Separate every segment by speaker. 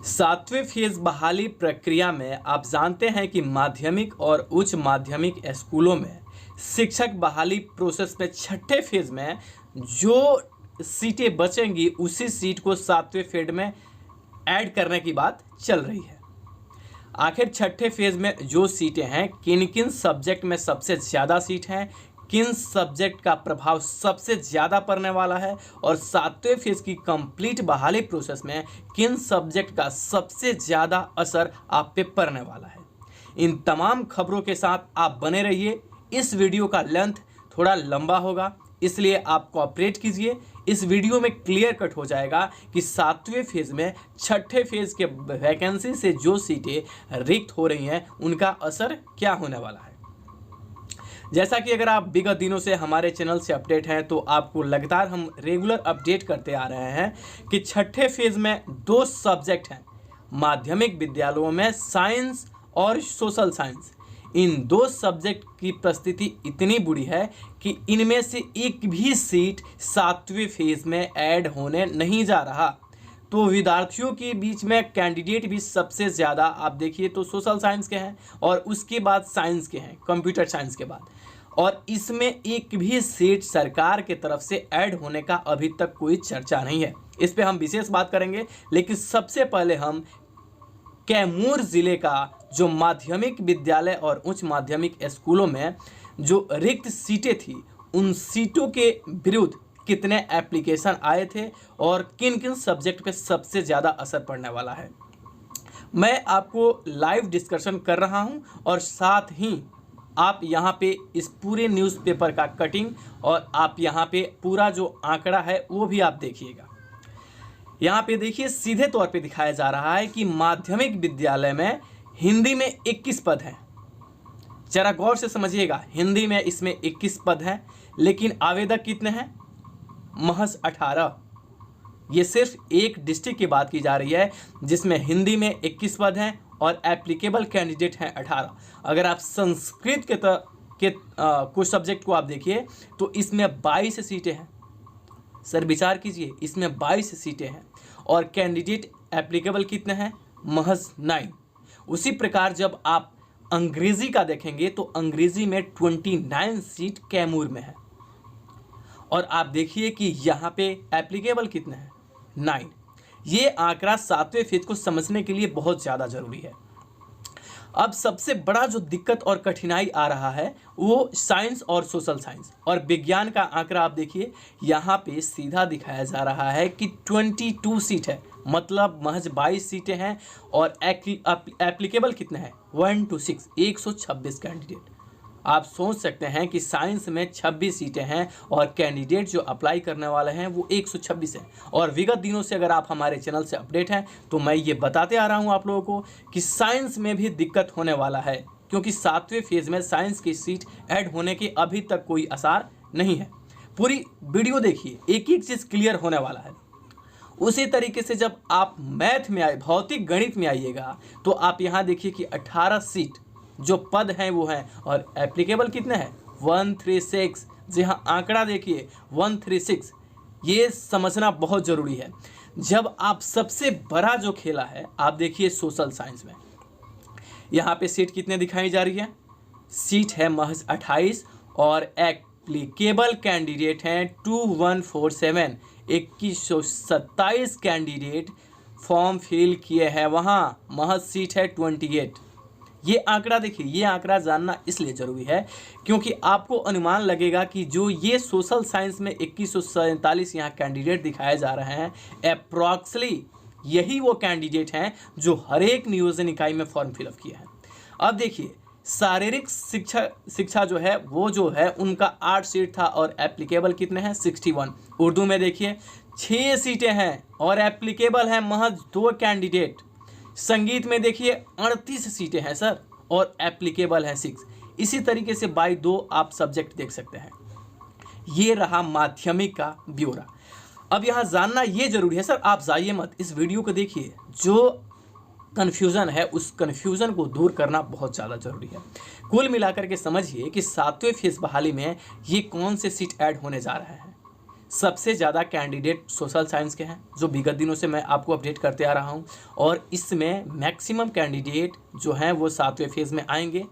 Speaker 1: सातवें फेज बहाली प्रक्रिया में आप जानते हैं कि माध्यमिक और उच्च माध्यमिक स्कूलों में शिक्षक बहाली प्रोसेस में छठे फेज में जो सीटें बचेंगी उसी सीट को सातवें फेज में ऐड करने की बात चल रही है। आखिर छठे फेज में जो सीटें हैं, किन किन सब्जेक्ट में सबसे ज़्यादा सीट हैं, किन सब्जेक्ट का प्रभाव सबसे ज़्यादा पड़ने वाला है और सातवें फेज की कंप्लीट बहाली प्रोसेस में किन सब्जेक्ट का सबसे ज़्यादा असर आप पे पड़ने वाला है, इन तमाम खबरों के साथ आप बने रहिए। इस वीडियो का लेंथ थोड़ा लंबा होगा, इसलिए आप कोऑपरेट कीजिए। इस वीडियो में क्लियर कट हो जाएगा कि सातवें फेज में छठे फेज के वैकेंसी से जो सीटें रिक्त हो रही हैं उनका असर क्या होने वाला है। जैसा कि अगर आप विगत दिनों से हमारे चैनल से अपडेट हैं तो आपको लगातार हम रेगुलर अपडेट करते आ रहे हैं कि छठे फेज में दो सब्जेक्ट हैं माध्यमिक विद्यालयों में, साइंस और सोशल साइंस। इन दो सब्जेक्ट की परिस्थिति इतनी बुरी है कि इनमें से एक भी सीट सातवें फेज में ऐड होने नहीं जा रहा। तो विद्यार्थियों के बीच में कैंडिडेट भी सबसे ज़्यादा आप देखिए तो सोशल साइंस के हैं और उसके बाद साइंस के हैं, कंप्यूटर साइंस के बाद, और इसमें एक भी सीट सरकार के तरफ से ऐड होने का अभी तक कोई चर्चा नहीं है। इस पे हम विशेष बात करेंगे, लेकिन सबसे पहले हम कैमूर ज़िले का जो माध्यमिक विद्यालय और उच्च माध्यमिक स्कूलों में जो रिक्त सीटें थी उन सीटों के विरुद्ध कितने एप्लीकेशन आए थे और किन किन सब्जेक्ट पे सबसे ज़्यादा असर पड़ने वाला है, मैं आपको लाइव डिस्कशन कर रहा हूं और साथ ही आप यहां पे इस पूरे न्यूज़पेपर का कटिंग और आप यहां पे पूरा जो आंकड़ा है वो भी आप देखिएगा। यहाँ पे देखिए सीधे तौर पे दिखाया जा रहा है कि माध्यमिक विद्यालय में हिंदी में 21 पद हैं। जरा गौर से समझिएगा, हिंदी में इसमें 21 पद हैं, लेकिन आवेदक कितने हैं? महज 18। ये सिर्फ एक डिस्ट्रिक्ट की बात की जा रही है जिसमें हिंदी में 21 पद हैं और एप्लीकेबल कैंडिडेट हैं 18। अगर आप संस्कृत के कुछ सब्जेक्ट को आप देखिए तो इसमें 22 सीटें हैं। सर विचार कीजिए, इसमें 22 सीटें हैं और कैंडिडेट एप्लीकेबल कितने हैं? महज 9। उसी प्रकार जब आप अंग्रेजी का देखेंगे तो अंग्रेजी में 29 सीट कैमूर में है और आप देखिए कि यहाँ पे एप्लीकेबल कितने हैं? 9। ये आंकड़ा सातवें फेज को समझने के लिए बहुत ज़्यादा ज़रूरी है। अब सबसे बड़ा जो दिक्कत और कठिनाई आ रहा है वो साइंस और सोशल साइंस और विज्ञान का आंकड़ा आप देखिए, यहाँ पे सीधा दिखाया जा रहा है कि 22 सीट है, मतलब महज 22 सीटें हैं और एप्लीकेबल कितने हैं? 1 to 6, 126 कैंडिडेट। आप सोच सकते हैं कि साइंस में 26 सीटें हैं और कैंडिडेट जो अप्लाई करने वाले हैं वो 126 हैं। और विगत दिनों से अगर आप हमारे चैनल से अपडेट हैं तो मैं ये बताते आ रहा हूँ आप लोगों को कि साइंस में भी दिक्कत होने वाला है, क्योंकि सातवें फेज में साइंस की सीट ऐड होने के अभी तक कोई आसार नहीं है। पूरी वीडियो देखिए, एक एक चीज़ क्लियर होने वाला है। उसी तरीके से जब आप मैथ में आए, भौतिक गणित में आइएगा तो आप यहाँ देखिए कि 18 सीट जो पद हैं वो हैं और एप्लीकेबल कितने हैं? 136। जी हाँ, आंकड़ा देखिए 136। ये समझना बहुत ज़रूरी है। जब आप सबसे बड़ा जो खेला है आप देखिए सोशल साइंस में, यहाँ पे सीट कितने दिखाई जा रही है? सीट है महज 28 और एप्लीकेबल कैंडिडेट हैं 2147। 2127 कैंडिडेट फॉर्म फिल किए हैं, वहाँ महज सीट है 28। ये आंकड़ा देखिए, ये आंकड़ा जानना इसलिए ज़रूरी है क्योंकि आपको अनुमान लगेगा कि जो ये सोशल साइंस में 2147 यहाँ कैंडिडेट दिखाए जा रहे हैं, अप्रॉक्सली यही वो कैंडिडेट हैं जो हर एक नियोजन इकाई में फॉर्म फिलअप किया है। अब देखिए शारीरिक शिक्षा जो है वो जो है उनका 8 सीट था और एप्लीकेबल कितने हैं? 61। उर्दू में देखिए 6 सीटें हैं और एप्लीकेबल हैं महज 2 कैंडिडेट। संगीत में देखिए 38 सीटें हैं सर और एप्लीकेबल है 6। इसी तरीके से बाई 2 आप सब्जेक्ट देख सकते हैं। ये रहा माध्यमिक का ब्यौरा। अब यहाँ जानना ये जरूरी है सर, आप जाइए मत, इस वीडियो को देखिए। जो कन्फ्यूज़न है उस कन्फ्यूज़न को दूर करना बहुत ज़्यादा ज़रूरी है। कुल मिलाकर के समझिए कि सातवें फेज बहाली में ये कौन से सीट ऐड होने जा रहे हैं। सबसे ज़्यादा कैंडिडेट सोशल साइंस के हैं, जो विगत दिनों से मैं आपको अपडेट करते आ रहा हूं, और इसमें मैक्सिमम कैंडिडेट जो हैं वो 7वें फेज़ में आएंगे।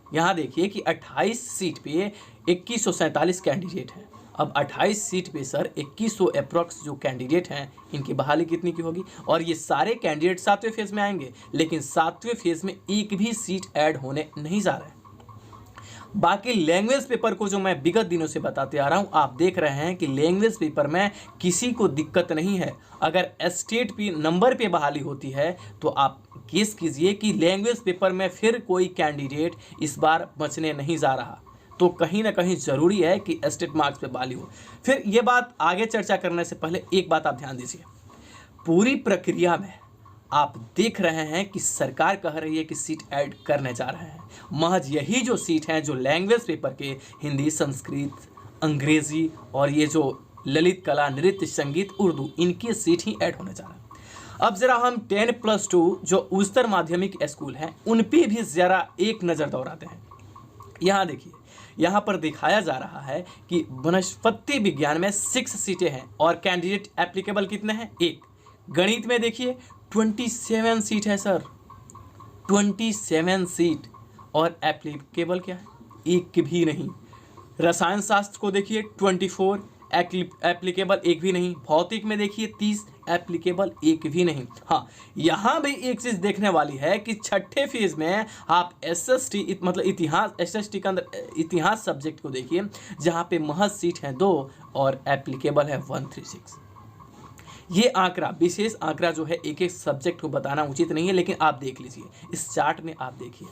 Speaker 1: यहाँ देखिए कि 28 सीट पे 2147 कैंडिडेट हैं। अब 28 सीट पे सर 2100 अप्रॉक्स जो कैंडिडेट हैं, इनकी बहाली कितनी की होगी? और ये सारे कैंडिडेट 7वें फेज़ में आएंगे, लेकिन 7वें फेज़ में एक भी सीट ऐड होने नहीं जा रहे हैं। बाकी लैंग्वेज पेपर को जो मैं विगत दिनों से बताते आ रहा हूँ, आप देख रहे हैं कि लैंग्वेज पेपर में किसी को दिक्कत नहीं है। अगर स्टेट पे नंबर पे बहाली होती है तो आप गेस कीजिए कि लैंग्वेज पेपर में फिर कोई कैंडिडेट इस बार बचने नहीं जा रहा। तो कहीं ना कहीं ज़रूरी है कि स्टेट मार्क्स पे बहाली हो। फिर ये बात आगे चर्चा करने से पहले एक बात आप ध्यान दीजिए, पूरी प्रक्रिया में आप देख रहे हैं कि सरकार कह रही है कि सीट ऐड करने जा रहे हैं। महज यही जो सीट हैं जो लैंग्वेज पेपर के हिंदी, संस्कृत, अंग्रेजी और ये जो ललित कला, नृत्य, संगीत, उर्दू, इनकी सीट ही ऐड होने जा रहा है। अब ज़रा हम 10+2 जो उच्चतर माध्यमिक स्कूल हैं उन पर भी ज़रा एक नज़र दौड़ाते हैं। यहाँ देखिए, यहाँ पर दिखाया जा रहा है कि वनस्पति विज्ञान में 6 सीटें हैं और कैंडिडेट एप्लीकेबल कितने हैं? 1। गणित में देखिए 27 सीट है सर, 27 सीट, और एप्लीकेबल क्या है? एक भी नहीं। रसायन शास्त्र को देखिए 24, एप्लीकेबल एक भी नहीं। भौतिक में देखिए 30, एप्लीकेबल एक भी नहीं। हाँ, यहाँ भी एक चीज़ देखने वाली है कि छठे फेज में आप SST मतलब इतिहास, SST के अंदर इतिहास सब्जेक्ट को देखिए, जहाँ पे महज सीट हैं 2 और एप्लीकेबल है 136। ये आंकड़ा, विशेष आंकड़ा जो है एक एक सब्जेक्ट को बताना उचित नहीं है, लेकिन आप देख लीजिए इस चार्ट में, आप देखिए।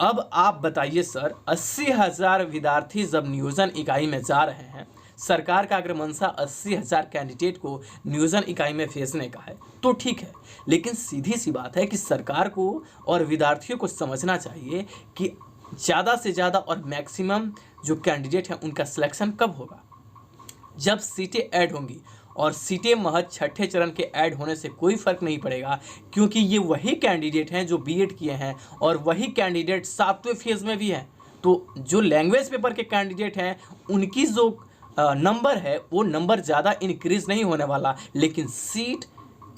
Speaker 1: अब आप बताइए सर, 80,000 विद्यार्थी जब नियोजन इकाई में जा रहे हैं, सरकार का अगर मंशा 80,000 कैंडिडेट को नियोजन इकाई में भेजने का है तो ठीक है, लेकिन सीधी सी बात है कि सरकार को और विद्यार्थियों को समझना चाहिए कि ज़्यादा से ज़्यादा और मैक्सिमम जो कैंडिडेट हैं उनका सिलेक्शन कब होगा? जब सीटें ऐड होंगी। और सीटें महज छठे चरण के ऐड होने से कोई फ़र्क नहीं पड़ेगा, क्योंकि ये वही कैंडिडेट हैं जो बीएड किए हैं और वही कैंडिडेट 7वें फेज़ में भी हैं। तो जो लैंग्वेज पेपर के कैंडिडेट हैं उनकी जो नंबर है वो नंबर ज़्यादा इंक्रीज़ नहीं होने वाला, लेकिन सीट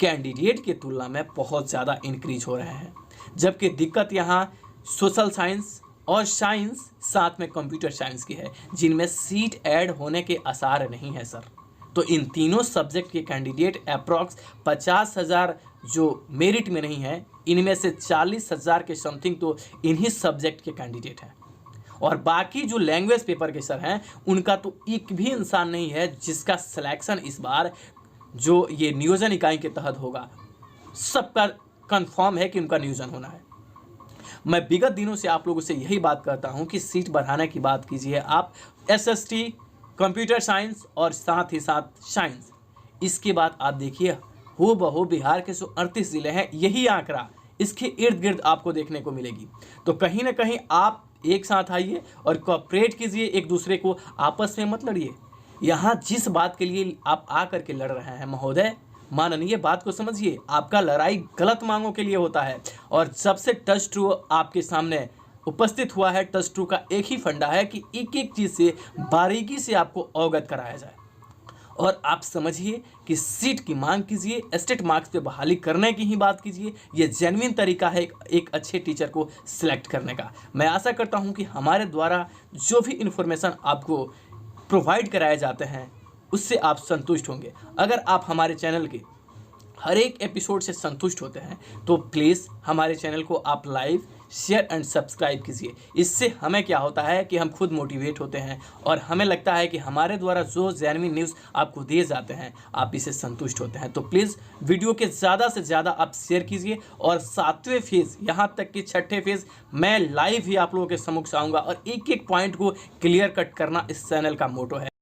Speaker 1: कैंडिडेट की तुलना में बहुत ज़्यादा इंक्रीज हो रहे हैं। जबकि दिक्कत यहाँ सोशल साइंस और साइंस, साथ में कंप्यूटर साइंस की है, जिनमें सीट ऐड होने के आसार नहीं है सर। तो इन तीनों सब्जेक्ट के कैंडिडेट अप्रॉक्स 50,000 जो मेरिट में नहीं है, इनमें से 40,000 के समथिंग तो इन्हीं सब्जेक्ट के कैंडिडेट हैं। और बाकी जो लैंग्वेज पेपर के सर हैं उनका तो एक भी इंसान नहीं है जिसका सिलेक्शन इस बार जो ये नियोजन इकाई के तहत होगा। सबका कंफर्म है कि उनका नियोजन होना है। मैं विगत दिनों से आप लोगों से यही बात करता हूं कि सीट बढ़ाने की बात कीजिए आप, SST, कंप्यूटर साइंस और साथ ही साथ साइंस। इसके बाद आप देखिए हूबहू बिहार के जो 38 ज़िले हैं, यही आंकड़ा इसके इर्द गिर्द आपको देखने को मिलेगी। तो कहीं ना कहीं आप एक साथ आइए और कोऑपरेट कीजिए, एक दूसरे को आपस में मत लड़िए। यहाँ जिस बात के लिए आप आ करके लड़ रहे हैं महोदय, माननीय बात को समझिए, आपका लड़ाई गलत मांगों के लिए होता है। और सबसे टच ट्रू आपके सामने उपस्थित हुआ है। टच ट्रू का एक ही फंडा है कि एक एक चीज़ से बारीकी से आपको अवगत कराया जाए और आप समझिए कि सीट की मांग कीजिए, स्टेट मार्क्स पे बहाली करने की ही बात कीजिए। ये जेन्युइन तरीका है एक अच्छे टीचर को सिलेक्ट करने का। मैं आशा करता हूँ कि हमारे द्वारा जो भी इन्फॉर्मेशन आपको प्रोवाइड कराए जाते हैं उससे आप संतुष्ट होंगे। अगर आप हमारे चैनल के हर एक एपिसोड से संतुष्ट होते हैं तो प्लीज़ हमारे चैनल को आप लाइक, शेयर एंड सब्सक्राइब कीजिए। इससे हमें क्या होता है कि हम खुद मोटिवेट होते हैं और हमें लगता है कि हमारे द्वारा जो जेन्युइन न्यूज़ आपको दिए जाते हैं आप इसे संतुष्ट होते हैं। तो प्लीज़ वीडियो के ज़्यादा से ज़्यादा आप शेयर कीजिए। और 7वें फेज़ यहाँ तक कि 6ठे फेज़ मैं लाइव ही आप लोगों के सम्मुख आऊँगा और एक एक पॉइंट को क्लियर कट करना इस चैनल का मोटो है।